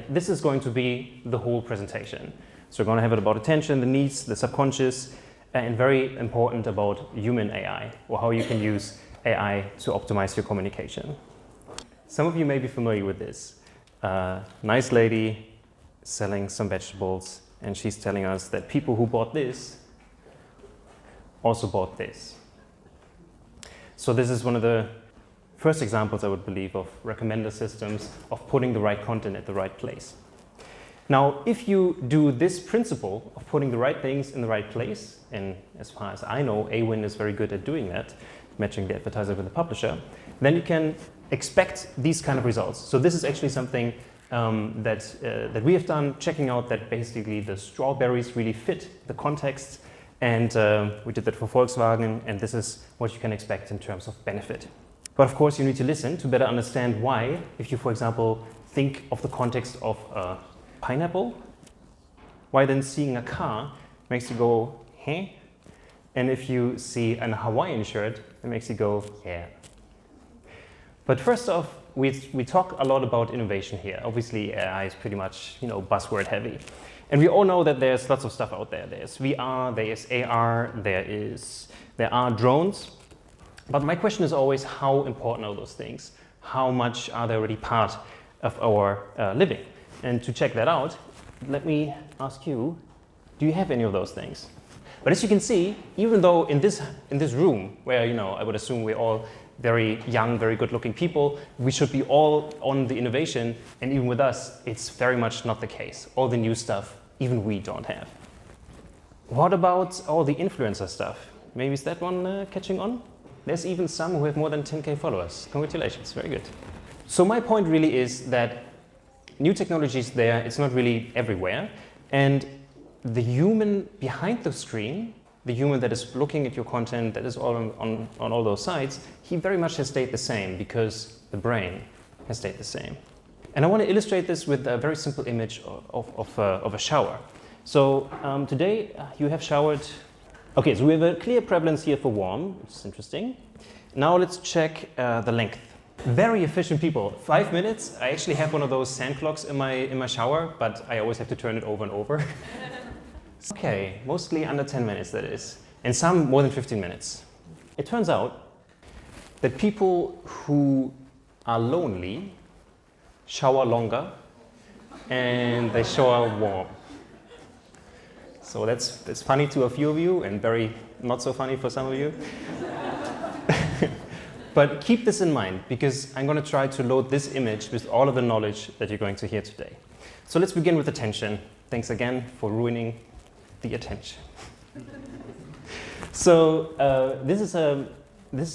This is going to be the whole presentation. So we're going to have it about attention, the needs, the subconscious, and very important about human AI, or how you can use AI to optimize your communication. Some of you may be familiar with this. Nice lady selling some vegetables, and she's telling us that people who bought this also bought this. So this is one of the first examples, I would believe, of recommender systems, of putting the right content at the right place. Now, if you do this principle of putting the right things in the right place, and as far as I know, AWIN is very good at doing that, matching the advertiser with the publisher, then you can expect these kind of results. So this is actually something that we have done, checking out that basically the strawberries really fit the context, and we did that for Volkswagen, and this is what you can expect in terms of benefit. But of course, you need to listen to better understand why. If you, for example, think of the context of a pineapple, why then seeing a car makes you go, huh? And if you see a Hawaiian shirt, it makes you go, yeah. But first off, we talk a lot about innovation here. Obviously, AI is pretty much, buzzword heavy. And we all know that there's lots of stuff out there. There's VR, there's AR, there are drones. But my question is always, how important are those things? How much are they already part of our living? And to check that out, let me ask you, do you have any of those things? But as you can see, even though in this room, where I would assume we're all very young, very good-looking people, we should be all on the innovation, and even with us, it's very much not the case. All the new stuff, even we don't have. What about all the influencer stuff? Maybe is that one catching on? There's even some who have more than 10K followers. Congratulations, very good. So my point really is that new technology is there, it's not really everywhere, and the human behind the screen, the human that is looking at your content, that is all on all those sites, he very much has stayed the same because the brain has stayed the same. And I want to illustrate this with a very simple image of a shower. So today you have showered. Okay, so we have a clear prevalence here for warm, which is interesting. Now let's check the length. Very efficient people. 5 minutes. I actually have one of those sand clocks in my shower, but I always have to turn it over and over. Okay, mostly under 10 minutes, that is. And some more than 15 minutes. It turns out that people who are lonely shower longer and they shower warm. So that's funny to a few of you and very not so funny for some of you. But keep this in mind, because I'm going to try to load this image with all of the knowledge that you're going to hear today. So let's begin with attention. Thanks again for ruining the attention. So this is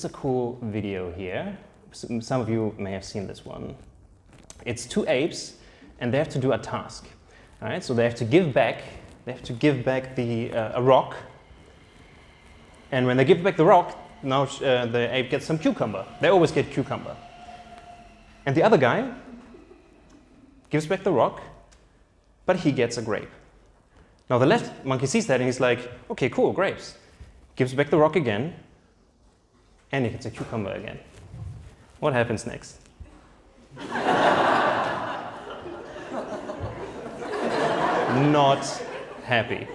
a cool video here. Some of you may have seen this one. It's two apes, and they have to do a task. All right, so they have to give back. They have to give back a rock, and when they give back the rock, now the ape gets some cucumber. They always get cucumber. And the other guy gives back the rock, but he gets a grape. Now the left monkey sees that and he's like, okay, cool, grapes. Gives back the rock again, and he gets a cucumber again. What happens next? Not happy.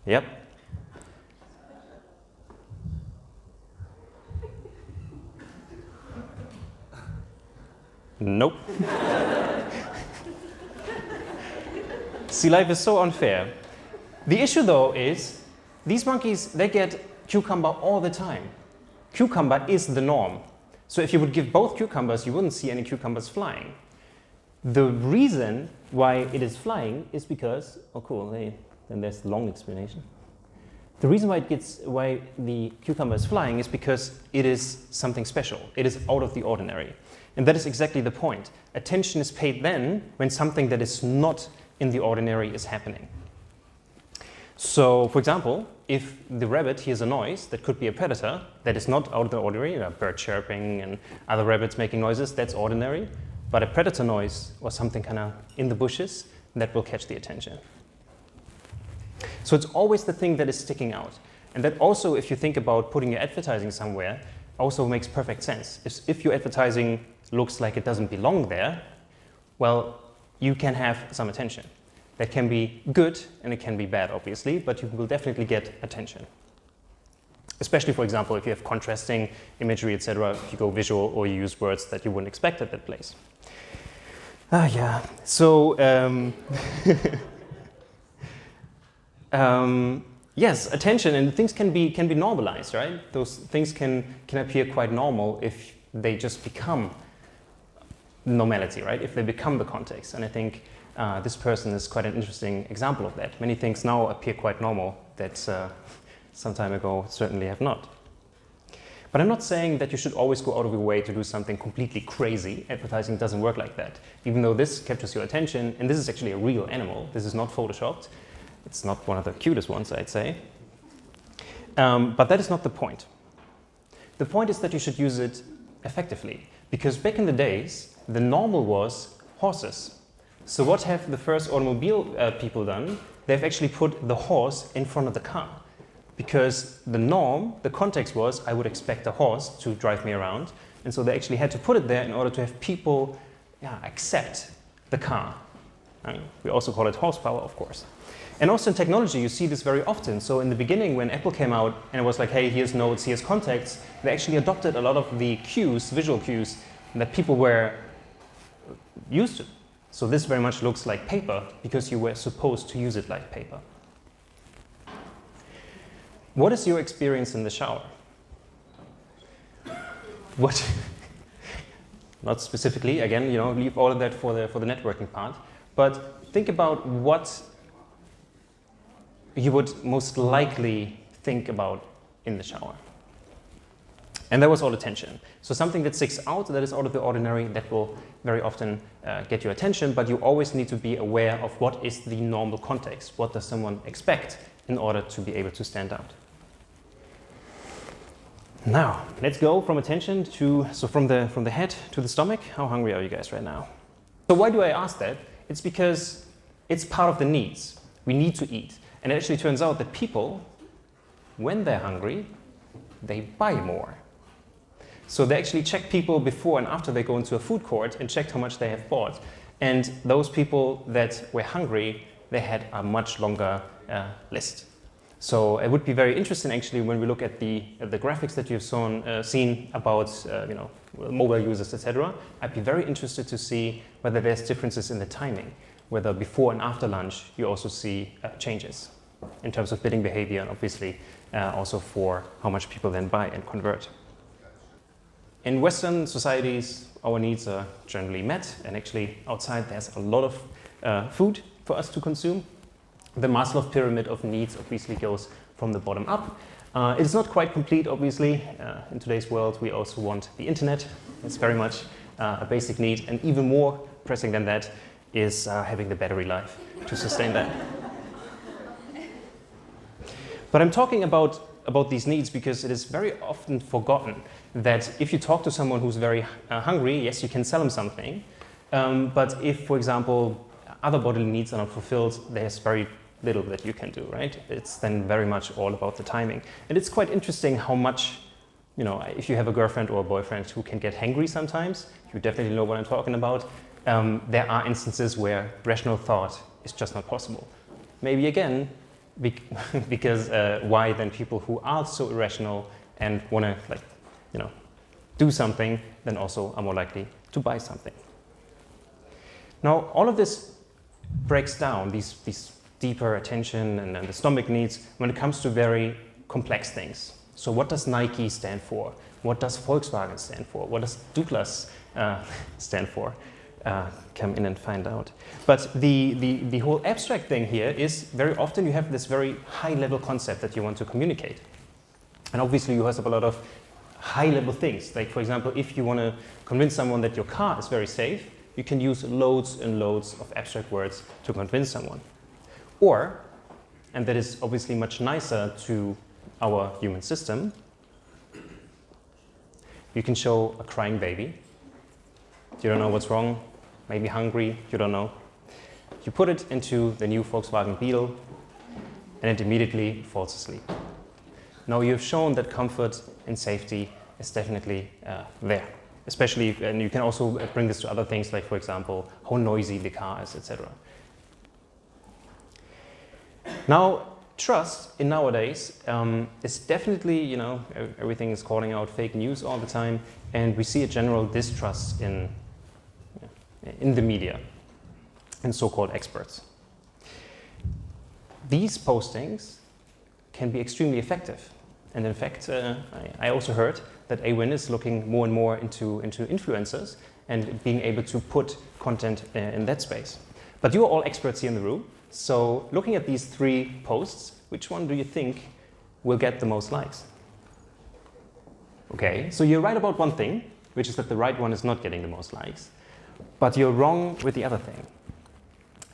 Yep. Nope. See, life is so unfair. The issue, though, is these monkeys, they get cucumber all the time. Cucumber is the norm. So if you would give both cucumbers, you wouldn't see any cucumbers flying. The reason why it is flying is because, oh cool, then there's the long explanation. The reason why the cucumber is flying is because it is something special. It is out of the ordinary. And that is exactly the point. Attention is paid then when something that is not in the ordinary is happening. So, for example, if the rabbit hears a noise that could be a predator that is not out of the ordinary, a bird chirping and other rabbits making noises, that's ordinary. But a predator noise or something kind of in the bushes, that will catch the attention. So it's always the thing that is sticking out. And that also, if you think about putting your advertising somewhere, also makes perfect sense. If your advertising looks like it doesn't belong there, well, you can have some attention. That can be good and it can be bad, obviously, but you will definitely get attention. Especially, for example, if you have contrasting imagery, etc., if you go visual or you use words that you wouldn't expect at that place. Yeah. So, yes, attention, and things can be normalized, right? Those things can appear quite normal if they just become normality, right? If they become the context. And I think this person is quite an interesting example of that. Many things now appear quite normal that some time ago certainly have not. But I'm not saying that you should always go out of your way to do something completely crazy. Advertising doesn't work like that. Even though this captures your attention, and this is actually a real animal, this is not photoshopped. It's not one of the cutest ones, I'd say. But that is not the point. The point is that you should use it effectively. Because back in the days, the normal was horses. So what have the first automobile people done? They've actually put the horse in front of the car. Because the norm, the context was, I would expect a horse to drive me around. And so they actually had to put it there in order to have people accept the car. And we also call it horsepower, of course. And also in technology, you see this very often. So in the beginning, when Apple came out and it was like, hey, here's notes, here's contexts, they actually adopted a lot of the cues, visual cues, that people were used to. So this very much looks like paper because you were supposed to use it like paper. What is your experience in the shower? What? Not specifically, again, leave all of that for the networking part. But think about what you would most likely think about in the shower. And that was all attention. So something that sticks out, that is out of the ordinary, that will very often get your attention, but you always need to be aware of what is the normal context. What does someone expect in order to be able to stand out? Now, let's go from attention from the head to the stomach. How hungry are you guys right now? So why do I ask that? It's because it's part of the needs. We need to eat. And it actually turns out that people, when they're hungry, they buy more. So they actually check people before and after they go into a food court and checked how much they have bought. And those people that were hungry, they had a much longer list. So it would be very interesting actually when we look at the graphics that you've seen about mobile users, etc. I'd be very interested to see whether there's differences in the timing, whether before and after lunch you also see changes in terms of bidding behavior and obviously also for how much people then buy and convert. In Western societies, our needs are generally met, and actually outside there's a lot of food for us to consume. The Maslow pyramid of needs obviously goes from the bottom up. It's not quite complete, obviously. In today's world, we also want the internet. It's very much a basic need, and even more pressing than that is having the battery life to sustain that. But I'm talking about these needs because it is very often forgotten that if you talk to someone who's very hungry, yes, you can sell them something. But if, for example, other bodily needs are not fulfilled, there's very little that you can do, right? It's then very much all about the timing. And it's quite interesting how much, if you have a girlfriend or a boyfriend who can get hangry sometimes, you definitely know what I'm talking about. There are instances where rational thought is just not possible. Maybe again, because why then people who are so irrational and want to do something, then also are more likely to buy something. Now, all of this breaks down these deeper attention and the stomach needs when it comes to very complex things. So what does Nike stand for? What does Volkswagen stand for? What does Douglas stand for? Come in and find out. But the whole abstract thing here is very often you have this very high-level concept that you want to communicate. And obviously you have a lot of high-level things. Like, for example, if you want to convince someone that your car is very safe, you can use loads and loads of abstract words to convince someone. Or, and that is obviously much nicer to our human system, you can show a crying baby. You don't know what's wrong, maybe hungry, you don't know. You put it into the new Volkswagen Beetle and it immediately falls asleep. Now you've shown that comfort and safety is definitely there. Especially, and you can also bring this to other things like, for example, how noisy the car is, etc. Now, trust in nowadays is definitely, everything is calling out fake news all the time, and we see a general distrust in the media and so-called experts. These postings can be extremely effective. And in fact, I also heard that AWIN is looking more and more into influencers and being able to put content in that space. But you are all experts here in the room. So looking at these 3 posts, which one do you think will get the most likes? Okay, so you're right about one thing, which is that the right one is not getting the most likes. But you're wrong with the other thing.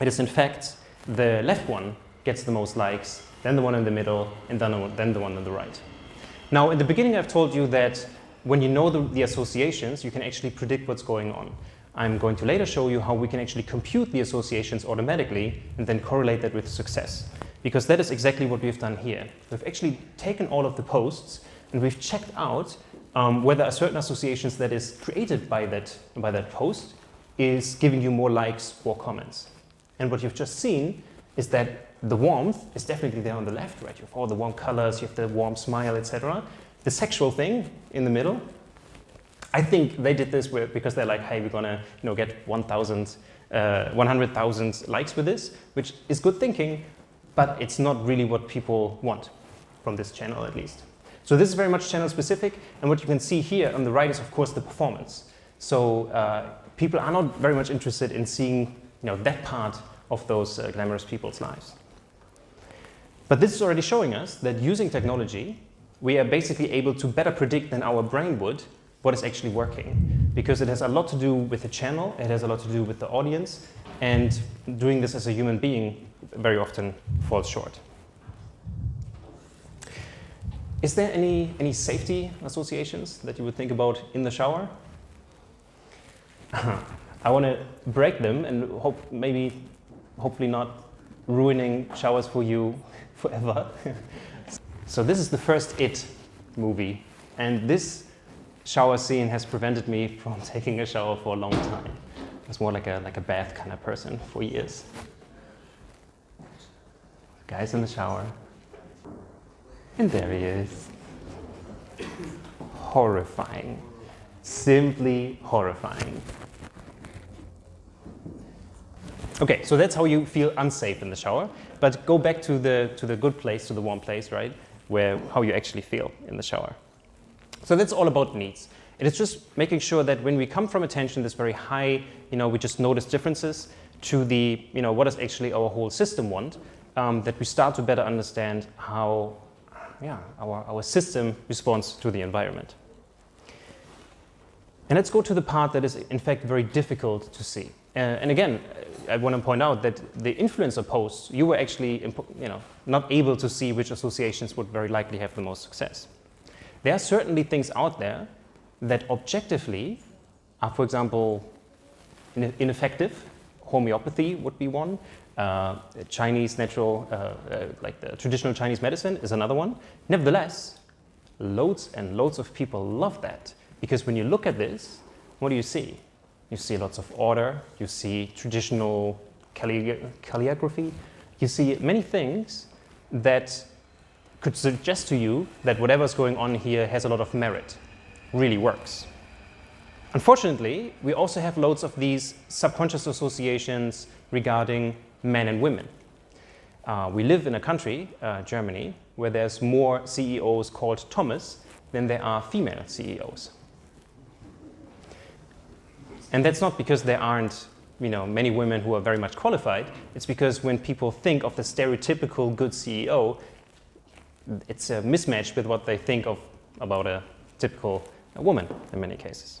It is in fact the left one gets the most likes, then the one in the middle, and then the one on the right. Now, in the beginning, I've told you that when you know the associations, you can actually predict what's going on. I'm going to later show you how we can actually compute the associations automatically and then correlate that with success. Because that is exactly what we've done here. We've actually taken all of the posts and we've checked out whether a certain associations that is created by that post is giving you more likes or comments. And what you've just seen is that the warmth is definitely there on the left, right? You have all the warm colors, you have the warm smile, etc. The sexual thing in the middle, I think they did this because they're like, hey, we're gonna get 100,000 likes with this, which is good thinking, but it's not really what people want from this channel at least. So this is very much channel specific, and what you can see here on the right is of course the performance. So people are not very much interested in seeing that part of those glamorous people's lives. But this is already showing us that using technology, we are basically able to better predict than our brain would what is actually working. Because it has a lot to do with the channel, it has a lot to do with the audience, and doing this as a human being very often falls short. Is there any safety associations that you would think about in the shower? I want to break them and hopefully not ruining showers for you forever. So this is the first It movie, and this shower scene has prevented me from taking a shower for a long time. I was more like a bath kind of person for years. Guy's in the shower, and there he is. Horrifying, simply horrifying. Okay, so that's how you feel unsafe in the shower. But go back to the good place, to the warm place, right? How you actually feel in the shower. So that's all about needs. It is just making sure that when we come from attention that's very high, we just notice differences, to the, what does actually our whole system want, that we start to better understand how our system responds to the environment. And let's go to the part that is in fact very difficult to see. And again, I want to point out that the influencer posts, you were actually not able to see which associations would very likely have the most success. There are certainly things out there that objectively are, for example, ineffective. Homeopathy would be one. Chinese natural, like the traditional Chinese medicine is another one. Nevertheless, loads and loads of people love that, because when you look at this, what do you see? You see lots of order, you see traditional calligraphy, you see many things that could suggest to you that whatever's going on here has a lot of merit, really works. Unfortunately, we also have loads of these subconscious associations regarding men and women. We live in a country, Germany, where there's more CEOs called Thomas than there are female CEOs. And that's not because there aren't many women who are very much qualified. It's because when people think of the stereotypical good CEO, it's a mismatch with what they think of about a typical woman in many cases.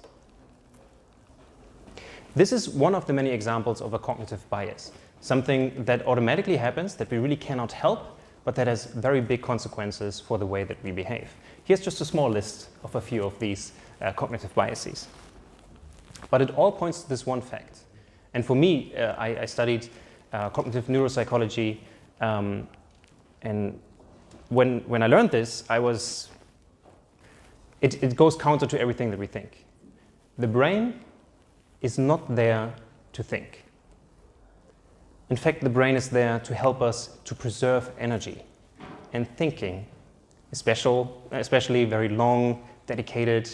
This is one of the many examples of a cognitive bias, something that automatically happens that we really cannot help, but that has very big consequences for the way that we behave. Here's just a small list of a few of these cognitive biases. But it all points to this one fact. And for me, I studied cognitive neuropsychology, and when I learned this, it goes counter to everything that we think. The brain is not there to think. In fact, the brain is there to help us to preserve energy. And thinking, especially very long, dedicated,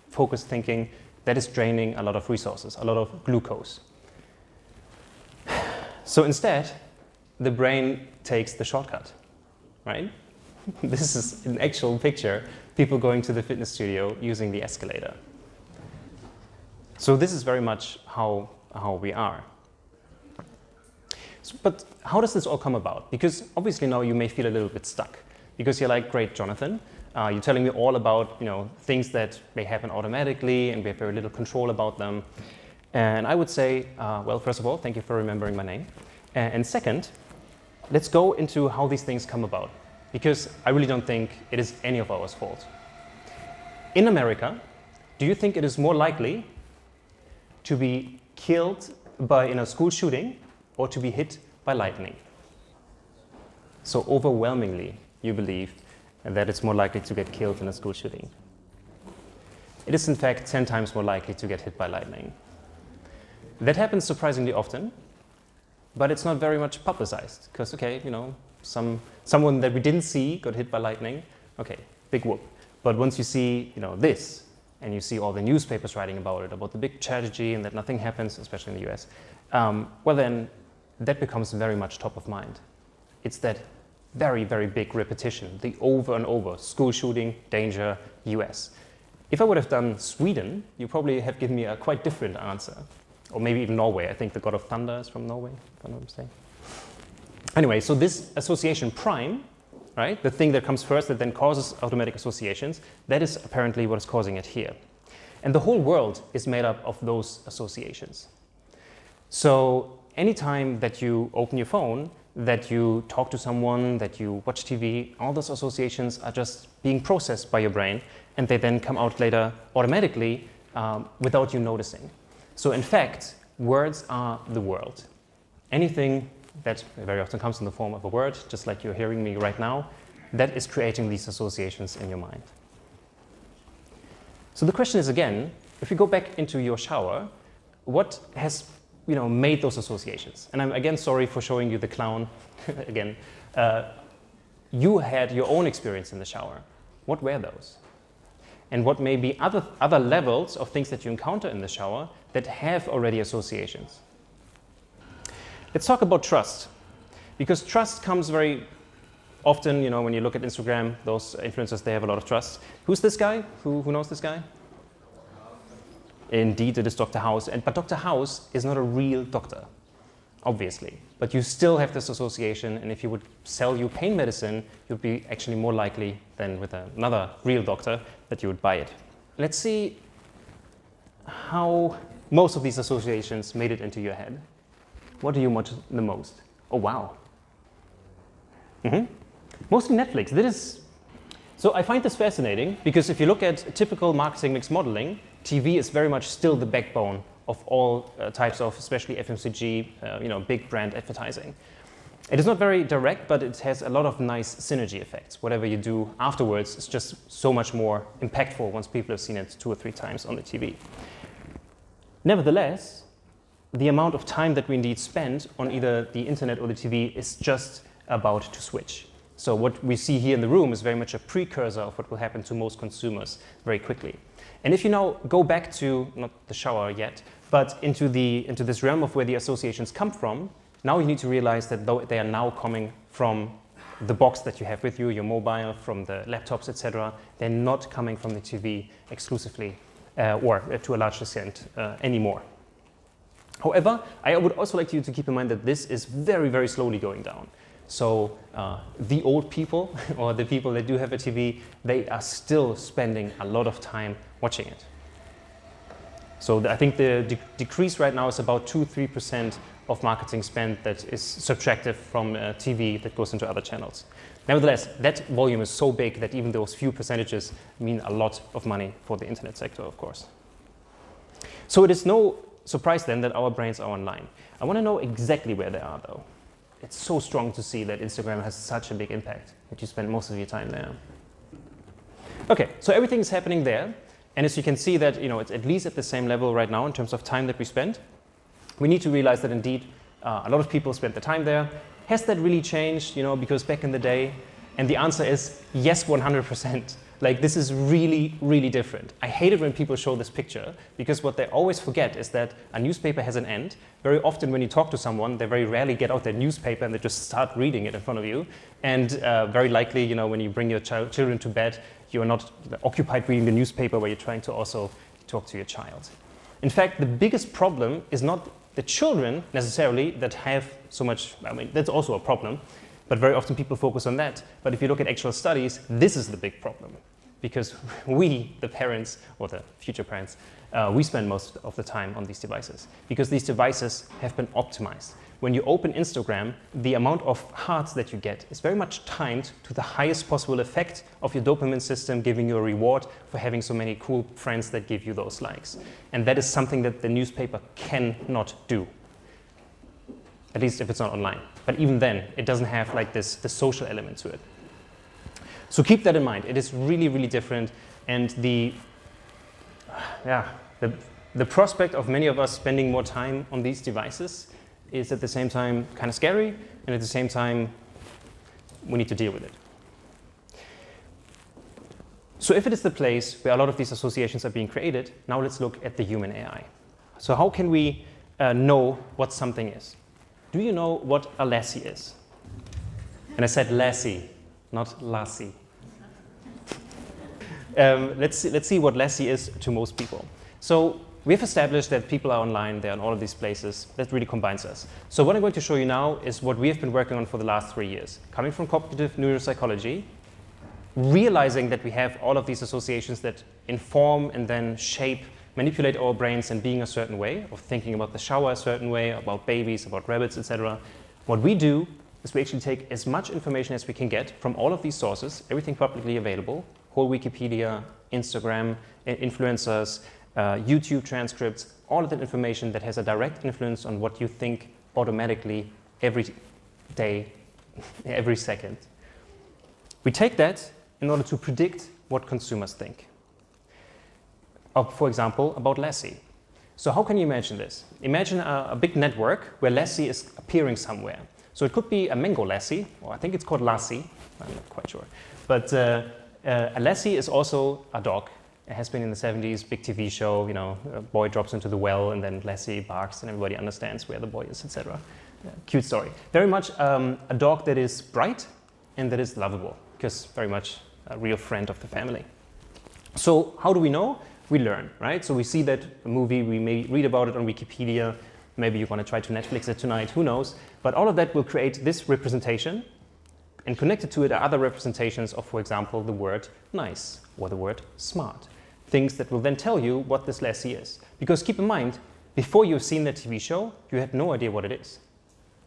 focused thinking, that is draining a lot of resources, a lot of glucose. So instead, the brain takes the shortcut, right? This is an actual picture, people going to the fitness studio using the escalator. So this is very much how we are. So, but how does this all come about? Because obviously now you may feel a little bit stuck because you're like, great, Jonathan, you're telling me all about things that may happen automatically and we have very little control about them. And I would say, well, first of all, thank you for remembering my name. And second, let's go into how these things come about, because I really don't think it is any of our fault. In America, do you think it is more likely to be killed in a school shooting or to be hit by lightning? So overwhelmingly, you believe that it's more likely to get killed in a school shooting. It is in fact 10 times more likely to get hit by lightning. That happens surprisingly often, but it's not very much publicized because, okay, someone that we didn't see got hit by lightning, okay, big whoop. But once you see, this, and you see all the newspapers writing about it, about the big tragedy and that nothing happens, especially in the US, well then, that becomes very much top of mind. It's that very, very big repetition, the over and over, school shooting, danger, US. If I would have done Sweden, you probably have given me a quite different answer. Or maybe even Norway. I think the god of thunder is from Norway, if I'm not mistaken. Anyway, so this association prime, right, the thing that comes first that then causes automatic associations, that is apparently what is causing it here. And the whole world is made up of those associations. So anytime that you open your phone, that you talk to someone, that you watch TV, all those associations are just being processed by your brain, and they then come out later automatically without you noticing. So in fact, words are the world. Anything that very often comes in the form of a word, just like you're hearing me right now, that is creating these associations in your mind. So the question is again, if you go back into your shower, what has made those associations? And I'm again sorry for showing you the clown again. You had your own experience in the shower. What were those? And what may be other levels of things that you encounter in the shower that have already associations. Let's talk about trust, because trust comes very often, when you look at Instagram, those influencers, they have a lot of trust. Who's this guy? Who knows this guy? Indeed, it is Dr. House, but Dr. House is not a real doctor, obviously. But you still have this association, and if he would sell you pain medicine, you'd be actually more likely than with another real doctor that you would buy it. Let's see how most of these associations made it into your head. What do you watch the most? Oh, wow. Mostly Netflix. So I find this fascinating because if you look at typical marketing mix modeling, TV is very much still the backbone of all types of, especially FMCG, big brand advertising. It is not very direct, but it has a lot of nice synergy effects. Whatever you do afterwards is just so much more impactful once people have seen it 2 or 3 times on the TV. Nevertheless, the amount of time that we indeed spend on either the internet or the TV is just about to switch. So what we see here in the room is very much a precursor of what will happen to most consumers very quickly. And if you now go back to, not the shower yet, but into this realm of where the associations come from, now you need to realize that they are now coming from the box that you have with you, your mobile, from the laptops, etc. They're not coming from the TV exclusively or to a large extent anymore. However, I would also like you to keep in mind that this is very, very slowly going down. So the old people or the people that do have a TV, they are still spending a lot of time watching it. So I think the decrease right now is about 2-3% of marketing spend that is subtracted from TV that goes into other channels. Nevertheless, that volume is so big that even those few percentages mean a lot of money for the internet sector, of course. So it is no surprise then that our brains are online. I want to know exactly where they are though. It's so strong to see that Instagram has such a big impact. that you spend most of your time there. Okay, so everything is happening there. And as you can see that, it's at least at the same level right now in terms of time that we spend. We need to realize that indeed a lot of people spend the time there. Has that really changed, because back in the day? And the answer is yes, 100%. Like, this is really, really different. I hate it when people show this picture, because what they always forget is that a newspaper has an end. Very often when you talk to someone, they very rarely get out their newspaper and they just start reading it in front of you. And very likely, when you bring your children to bed, you're not occupied reading the newspaper where you're trying to also talk to your child. In fact, the biggest problem is not the children necessarily that have so much, that's also a problem, but very often people focus on that. But if you look at actual studies, this is the big problem. Because we, the parents, or the future parents, we spend most of the time on these devices. Because these devices have been optimized. When you open Instagram, the amount of hearts that you get is very much timed to the highest possible effect of your dopamine system, giving you a reward for having so many cool friends that give you those likes. And that is something that the newspaper cannot do. At least if it's not online. But even then, it doesn't have like the social element to it. So keep that in mind. It is really, really different. And the prospect of many of us spending more time on these devices is at the same time kind of scary, and at the same time, we need to deal with it. So if it is the place where a lot of these associations are being created, now let's look at the human AI. So how can we know what something is? Do you know what a lassie is? And I said lassie, not lassie. Let's see what lassie is to most people. So we've established that people are online, they're on all of these places. That really combines us. So what I'm going to show you now is what we have been working on for the last 3 years. Coming from cognitive neuropsychology, realizing that we have all of these associations that inform and then shape, manipulate our brains and being a certain way, of thinking about the shower a certain way, about babies, about rabbits, etc. What we do is we actually take as much information as we can get from all of these sources, everything publicly available, whole Wikipedia, Instagram, influencers, YouTube transcripts, all of that information that has a direct influence on what you think automatically every day, every second. We take that in order to predict what consumers think. For example, about lassie. So how can you imagine this? Imagine a big network where lassie is appearing somewhere. So it could be a mango lassie, or I think it's called lassie, I'm not quite sure. But a lassie is also a dog. It has been in the 70s, big TV show, a boy drops into the well and then lassie barks and everybody understands where the boy is, etc. Cute story. Very much a dog that is bright and that is lovable, because very much a real friend of the family. So how do we know? We learn, right? So we see that movie, we may read about it on Wikipedia, maybe you want to try to Netflix it tonight, who knows? But all of that will create this representation, and connected to it are other representations of, for example, the word nice or the word smart. Things that will then tell you what this lassie is. Because keep in mind, before you've seen that TV show, you had no idea what it is.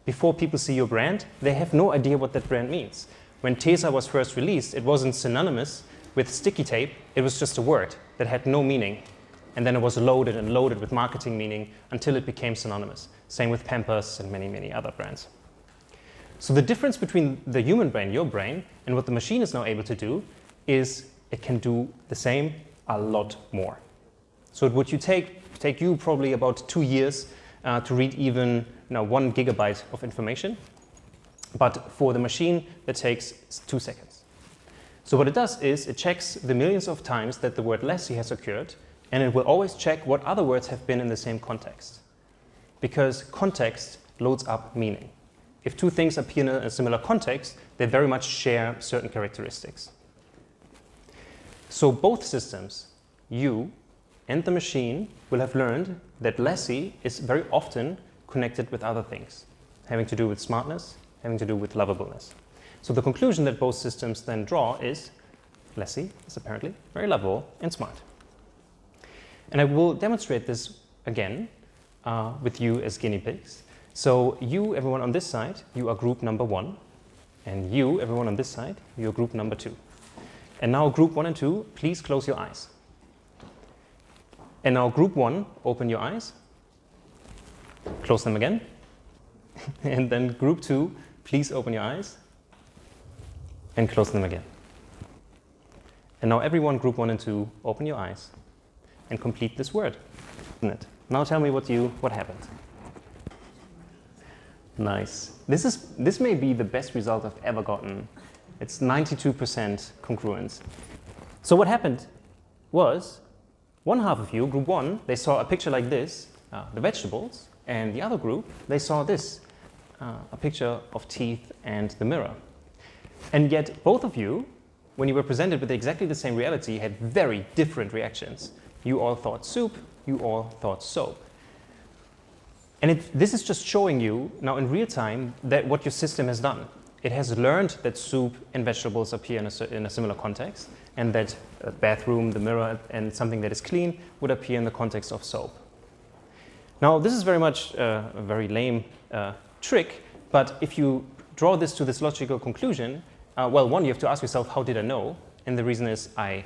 Before people see your brand, they have no idea what that brand means. When Tesa was first released, it wasn't synonymous with sticky tape, it was just a word that had no meaning. And then it was loaded and loaded with marketing meaning until it became synonymous. Same with Pampers and many, many other brands. So the difference between the human brain, your brain, and what the machine is now able to do is it can do the same a lot more. So it would take you probably about 2 years to read even 1 gigabyte of information. But for the machine, that takes 2 seconds. So what it does is it checks the millions of times that the word lassie has occurred, and it will always check what other words have been in the same context. Because context loads up meaning. If two things appear in a similar context, they very much share certain characteristics. So both systems, you and the machine, will have learned that lassie is very often connected with other things, having to do with smartness, having to do with lovableness. So the conclusion that both systems then draw is lassie is apparently very lovable and smart. And I will demonstrate this again with you as guinea pigs. So you, everyone on this side, you are group number 1. And you, everyone on this side, you are group number 2. And now group 1 and 2, please close your eyes. And now group 1, open your eyes. Close them again. And then group 2, please open your eyes. and close them again. And now everyone, group 1 and 2, open your eyes and complete this word. Now tell me what happened. Nice. This may be the best result I've ever gotten. It's 92% congruence. So what happened was, one half of you, group 1, they saw a picture like this, the vegetables, and the other group, they saw this, a picture of teeth and the mirror. And yet both of you, when you were presented with exactly the same reality, had very different reactions. You all thought soup, you all thought soap. And this is just showing you now in real time that what your system has done. It has learned that soup and vegetables appear in a similar context, and that a bathroom, the mirror, and something that is clean would appear in the context of soap. Now, this is very much a very lame trick, but if you draw this to this logical conclusion, well, one, you have to ask yourself, how did I know? And the reason is I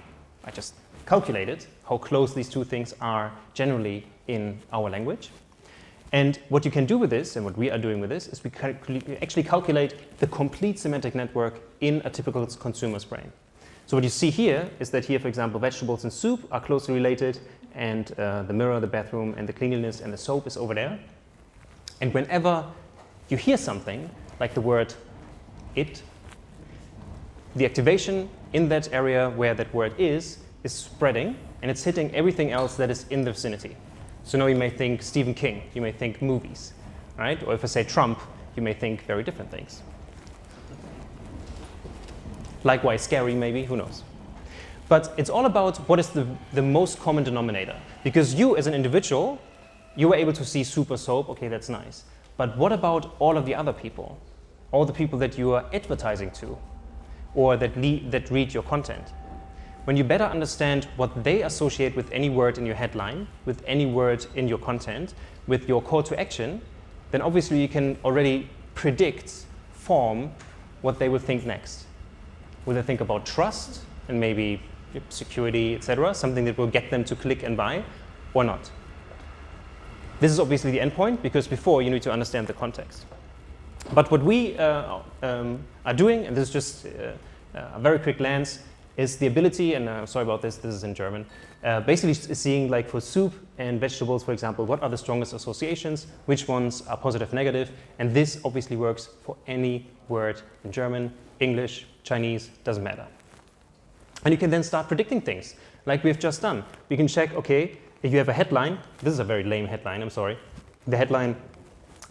just calculated how close these two things are generally in our language. And what you can do with this, and what we are doing with this, is we actually calculate the complete semantic network in a typical consumer's brain. So what you see here is that here, for example, vegetables and soup are closely related, and the mirror, the bathroom, and the cleanliness and the soap is over there. And whenever you hear something, like the word it, the activation in that area where that word is spreading, and it's hitting everything else that is in the vicinity. So now you may think Stephen King, you may think movies, right? Or if I say Trump, you may think very different things. Likewise, scary maybe, who knows? But it's all about what is the most common denominator. Because you as an individual, you were able to see soup or soap, okay, that's nice. But what about all of the other people? All the people that you are advertising to, or that read your content? When you better understand what they associate with any word in your headline, with any word in your content, with your call to action, then obviously you can already form what they will think next. Will they think about trust and maybe security, etc., something that will get them to click and buy, or not? This is obviously the endpoint, because before you need to understand the context. But what we are doing, and this is just a very quick glance, is the ability, and sorry about this is in German, basically seeing, like for soup and vegetables, for example, what are the strongest associations, which ones are positive, negative, and this obviously works for any word in German, English, Chinese, doesn't matter. And you can then start predicting things, like we've just done. We can check, okay, if you have a headline, this is a very lame headline, I'm sorry. The headline,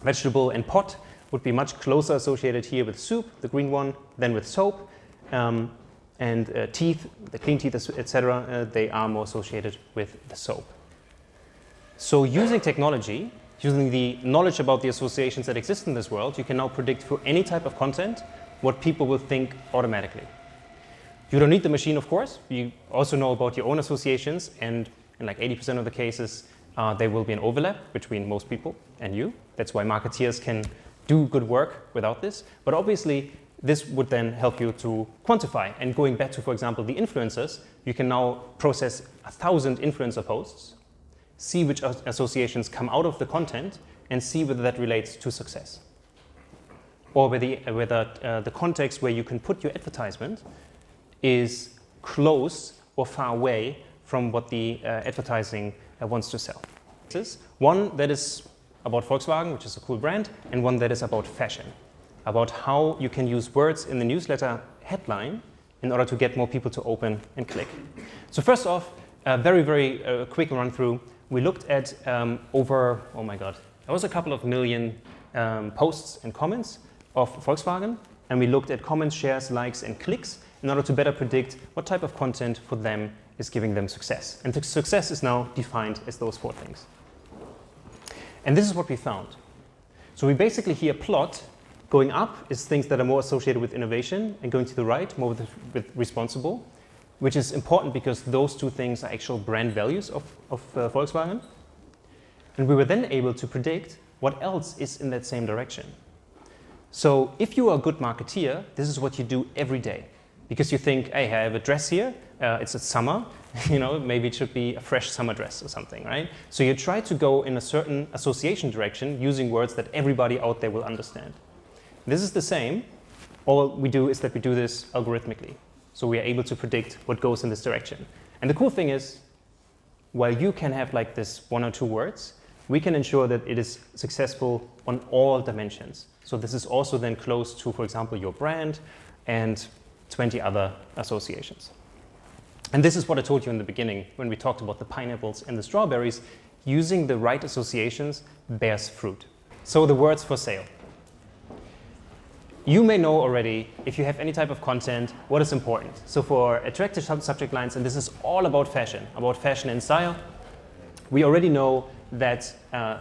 vegetable and pot, would be much closer associated here with soup, the green one, than with soap. And teeth, the clean teeth, etc., they are more associated with the soap. So using technology, using the knowledge about the associations that exist in this world, you can now predict for any type of content what people will think automatically. You don't need the machine, of course. You also know about your own associations, and in like 80% of the cases, there will be an overlap between most people and you. That's why marketeers can do good work without this. But obviously, this would then help you to quantify. And going back to, for example, the influencers, you can now process 1,000 influencer posts, see which associations come out of the content, and see whether that relates to success. Or whether the context where you can put your advertisement is close or far away from what the advertising wants to sell. One that is about Volkswagen, which is a cool brand, and one that is about fashion, about how you can use words in the newsletter headline in order to get more people to open and click. So first off, a very, very quick run through. We looked at over, oh my God, there was a couple of million posts and comments of Volkswagen, and we looked at comments, shares, likes, and clicks in order to better predict what type of content for them is giving them success. And the success is now defined as those 4 things. And this is what we found. So we basically here plot. Going up is things that are more associated with innovation, and going to the right, more with responsible, which is important because those 2 things are actual brand values of Volkswagen. And we were then able to predict what else is in that same direction. So if you are a good marketeer, this is what you do every day. Because you think, hey, I have a dress here, it's summer, maybe it should be a fresh summer dress or something, right? So you try to go in a certain association direction using words that everybody out there will understand. This is the same all we do is that we do this algorithmically. So we are able to predict what goes in this direction. And the cool thing is, while you can have like this 1 or 2 words, we can ensure that it is successful on all dimensions. So this is also then close to, for example, your brand and 20 other associations. And this is what I told you in the beginning when we talked about the pineapples and the strawberries. Using the right associations bears fruit. So the words for sale. You may know already, if you have any type of content, what is important. So for attractive subject lines, and this is all about fashion and style, we already know that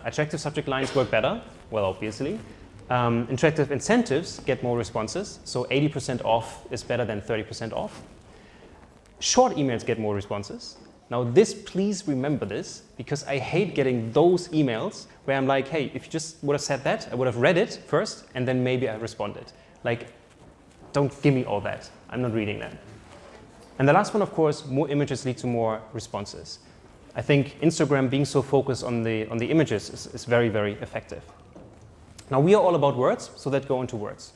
attractive subject lines work better, well, obviously. Attractive incentives get more responses, so 80% off is better than 30% off. Short emails get more responses. Now this, please remember this, because I hate getting those emails where I'm like, hey, if you just would have said that, I would have read it first, and then maybe I responded. Like, don't give me all that. I'm not reading that. And the last one, of course, more images lead to more responses. I think Instagram being so focused on the images is very, very effective. Now we are all about words, so let's go into words.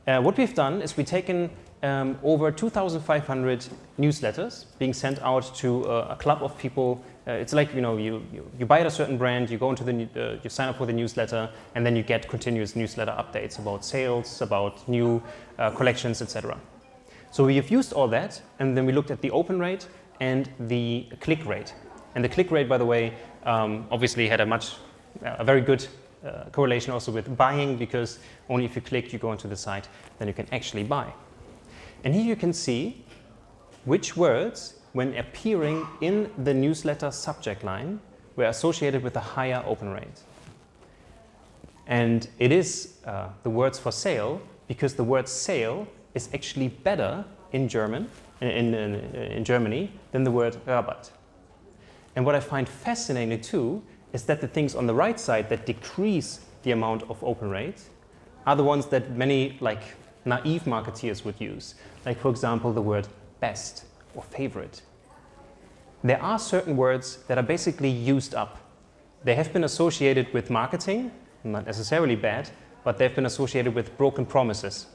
What we've done is we've taken over 2,500 newsletters being sent out to a club of people. It's like, you know, you buy at a certain brand, you go into you sign up for the newsletter, and then you get continuous newsletter updates about sales, about new collections, etc. So we have used all that, and then we looked at the open rate and the click rate. And the click rate, by the way, obviously had a very good correlation also with buying, because only if you click, you go into the site, then you can actually buy. And here you can see which words, when appearing in the newsletter subject line, were associated with a higher open rate. And it is the words for sale, because the word sale is actually better in German, in Germany, than the word Rabatt. And what I find fascinating too is that the things on the right side that decrease the amount of open rate are the ones that many like naive marketeers would use. Like, for example, the word best or favorite. There are certain words that are basically used up. They have been associated with marketing, not necessarily bad, but they've been associated with broken promises.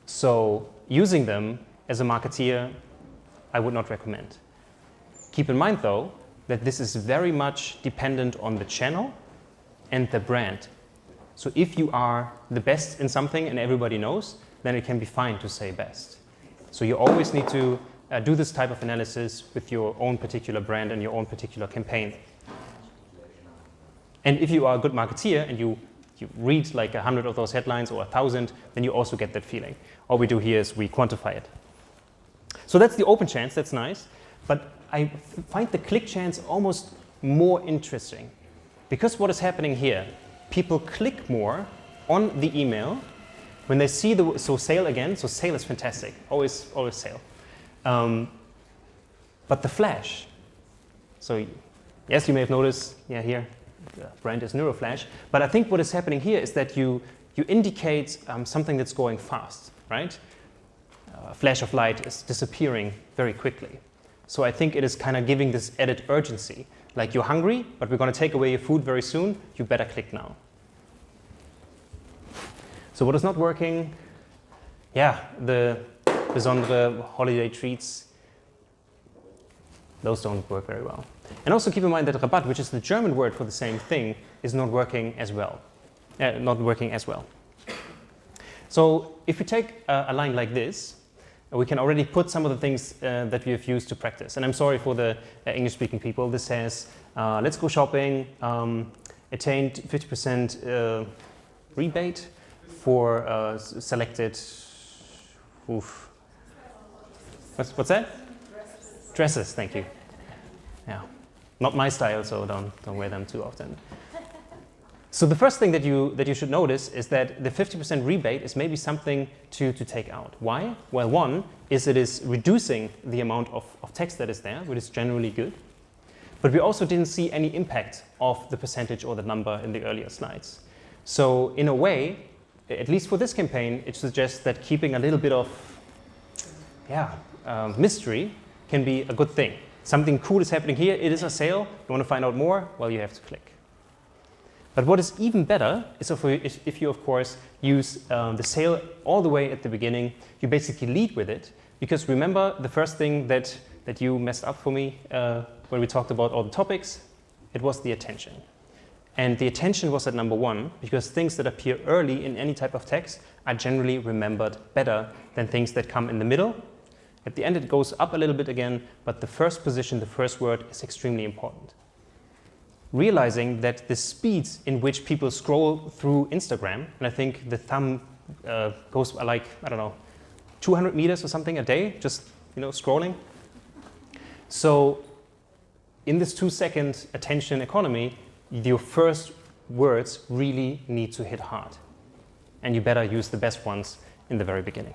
So using them as a marketeer, I would not recommend. Keep in mind though, that this is very much dependent on the channel and the brand. So if you are the best in something and everybody knows, then it can be fine to say best. So you always need to do this type of analysis with your own particular brand and your own particular campaign. And if you are a good marketeer and you read like 100 of those headlines or 1,000, then you also get that feeling. All we do here is we quantify it. So that's the open chance, that's nice. But I find the click chance almost more interesting, because what is happening here, people click more on the email when they see so sale again. So sale is fantastic, always sale. But the flash, so yes, you may have noticed, yeah, here the brand is Neuro Flash, but I think what is happening here is that you indicate something that's going fast, right? A flash of light is disappearing very quickly. So I think it is kind of giving this added urgency. Like, you're hungry, but we're going to take away your food very soon. You better click now. So what is not working? Yeah, the besondere holiday treats. Those don't work very well. And also keep in mind that Rabatt, which is the German word for the same thing, is not working as well. So if we take a line like this, we can already put some of the things that we have used to practice. And I'm sorry for the English-speaking people. This says, let's go shopping, attained 50% rebate for selected, what's that? Dresses, thank you. Yeah, not my style, so don't wear them too often. So the first thing that you should notice is that the 50% rebate is maybe something to take out. Why? Well, one is it is reducing the amount of text that is there, which is generally good. But we also didn't see any impact of the percentage or the number in the earlier slides. So in a way, at least for this campaign, it suggests that keeping a little bit of mystery can be a good thing. Something cool is happening here. It is a sale. You want to find out more? Well, you have to click. But what is even better is if you, of course, use the sale all the way at the beginning. You basically lead with it, because remember the first thing that you messed up for me when we talked about all the topics? It was the attention. And the attention was at number one, because things that appear early in any type of text are generally remembered better than things that come in the middle. At the end it goes up a little bit again, but the first position, the first word, is extremely important. Realizing that the speed in which people scroll through Instagram, and I think the thumb goes like, I don't know, 200 meters or something a day, just scrolling. So in this 2-second attention economy, your first words really need to hit hard. And you better use the best ones in the very beginning.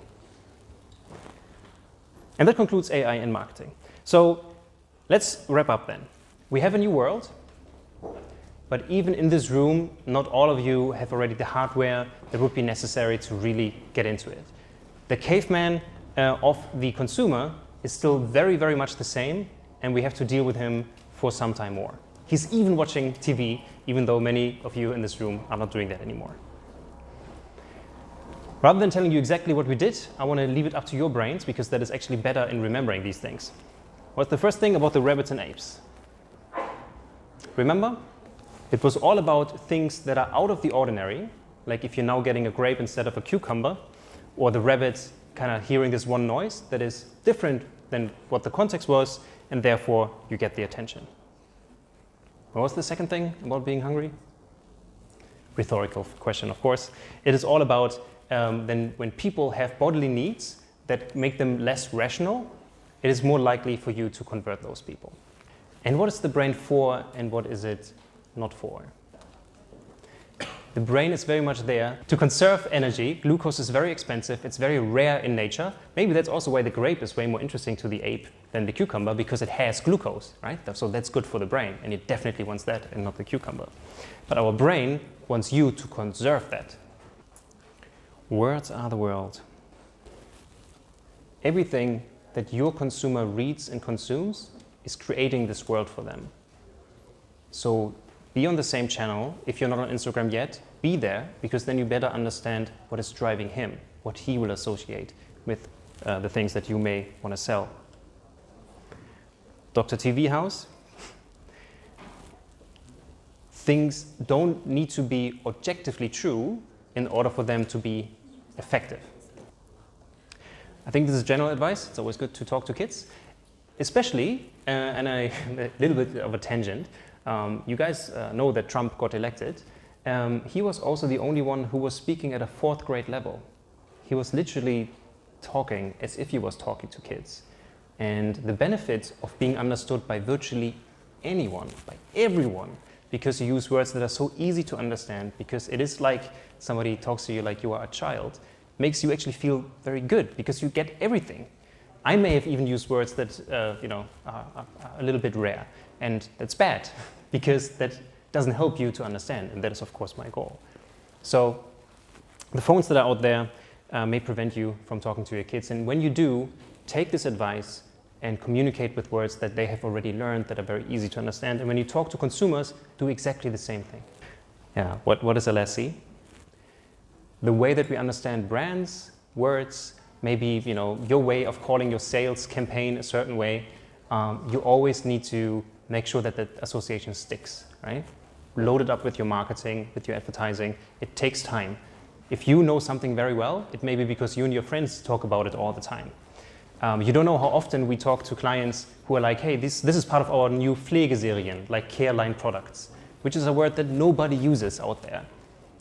And that concludes AI in marketing. So let's wrap up then. We have a new world, but even in this room, not all of you have already the hardware that would be necessary to really get into it. The caveman of the consumer is still very, very much the same, and we have to deal with him for some time more. He's even watching TV, even though many of you in this room are not doing that anymore. Rather than telling you exactly what we did, I want to leave it up to your brains, because that is actually better in remembering these things. What's the first thing about the rabbits and apes? Remember? It was all about things that are out of the ordinary, like if you're now getting a grape instead of a cucumber, or the rabbit kind of hearing this one noise that is different than what the context was, and therefore you get the attention. What was the second thing about being hungry? Rhetorical question, of course. It is all about then when people have bodily needs that make them less rational, it is more likely for you to convert those people. And what is the brain for, and what is it not for? The brain is very much there to conserve energy. Glucose is very expensive. It's very rare in nature. Maybe that's also why the grape is way more interesting to the ape than the cucumber, because it has glucose, right? So that's good for the brain, and it definitely wants that and not the cucumber. But our brain wants you to conserve that. Words are the world. Everything that your consumer reads and consumes is creating this world for them. So be on the same channel. If you're not on Instagram yet, be there, because then you better understand what is driving him, what he will associate with the things that you may want to sell. Dr. TV House. Things don't need to be objectively true in order for them to be effective. I think this is general advice. It's always good to talk to kids, especially, and a little bit of a tangent, you guys know that Trump got elected. He was also the only one who was speaking at a 4th grade level. He was literally talking as if he was talking to kids. And the benefit of being understood by virtually anyone, by everyone, because you use words that are so easy to understand, because it is like somebody talks to you like you are a child, makes you actually feel very good, because you get everything. I may have even used words that are a little bit rare, and that's bad, because that doesn't help you to understand, and that is of course my goal. So the phones that are out there may prevent you from talking to your kids, and when you do, take this advice and communicate with words that they have already learned, that are very easy to understand. And when you talk to consumers, do exactly the same thing. Yeah, what is LSC? The way that we understand brands, words, maybe your way of calling your sales campaign a certain way, you always need to make sure that that association sticks, right? Load it up with your marketing, with your advertising. It takes time. If you know something very well, it may be because you and your friends talk about it all the time. You don't know how often we talk to clients who are like, hey, this is part of our new Pflegeserien, like care line products, which is a word that nobody uses out there.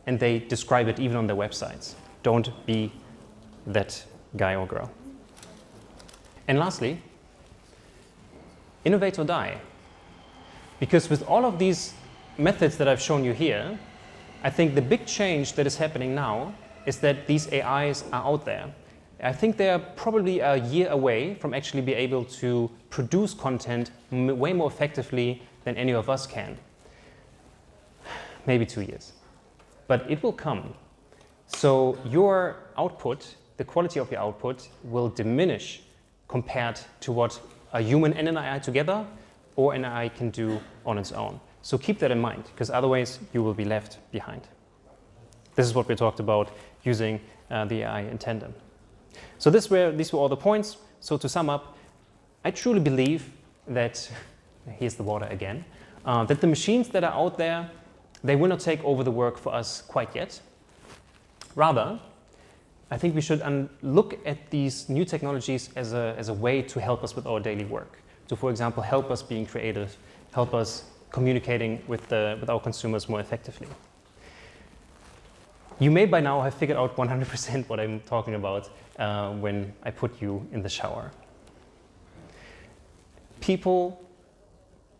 And they describe it even on their websites. Don't be that guy or girl. And lastly, innovate or die. Because with all of these methods that I've shown you here, I think the big change that is happening now is that these AIs are out there. I think they are probably a year away from actually be able to produce content way more effectively than any of us can. Maybe 2 years. But it will come. So your output, the quality of your output, will diminish compared to what a human and an AI together or an AI can do on its own. So keep that in mind, because otherwise you will be left behind. This is what we talked about using the AI in tandem. So these were all the points. So to sum up, I truly believe that, here's the water again, that the machines that are out there, they will not take over the work for us quite yet. Rather, I think we should look at these new technologies as a way to help us with our daily work. To, for example, help us being creative, help us communicating with our consumers more effectively. You may by now have figured out 100% what I'm talking about when I put you in the shower. People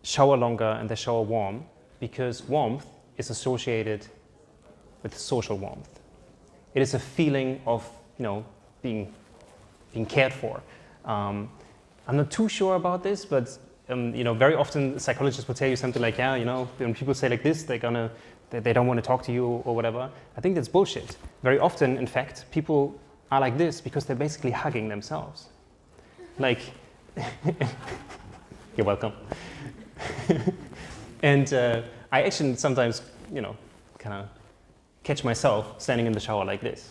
shower longer and they shower warm because warmth is associated with social warmth. It is a feeling of, being cared for. I'm not too sure about this, but very often psychologists will tell you something like, when people say like this, they don't want to talk to you or whatever. I think that's bullshit. Very often, in fact, people are like this because they're basically hugging themselves. Like, you're welcome. And I actually sometimes, kind of catch myself standing in the shower like this.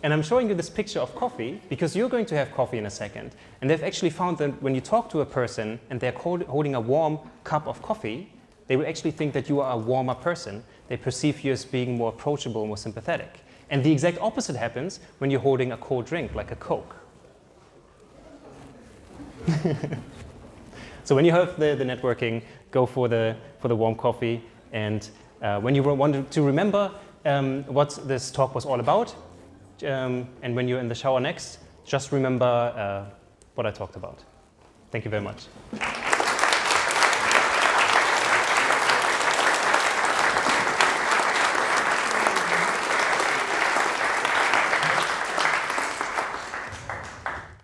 And I'm showing you this picture of coffee because you're going to have coffee in a second. And they've actually found that when you talk to a person and they're holding a warm cup of coffee, they will actually think that you are a warmer person. They perceive you as being more approachable, more sympathetic. And the exact opposite happens when you're holding a cold drink, like a Coke. So when you have the networking, go for the warm coffee. And when you want to remember what this talk was all about, and when you're in the shower next, just remember what I talked about. Thank you very much.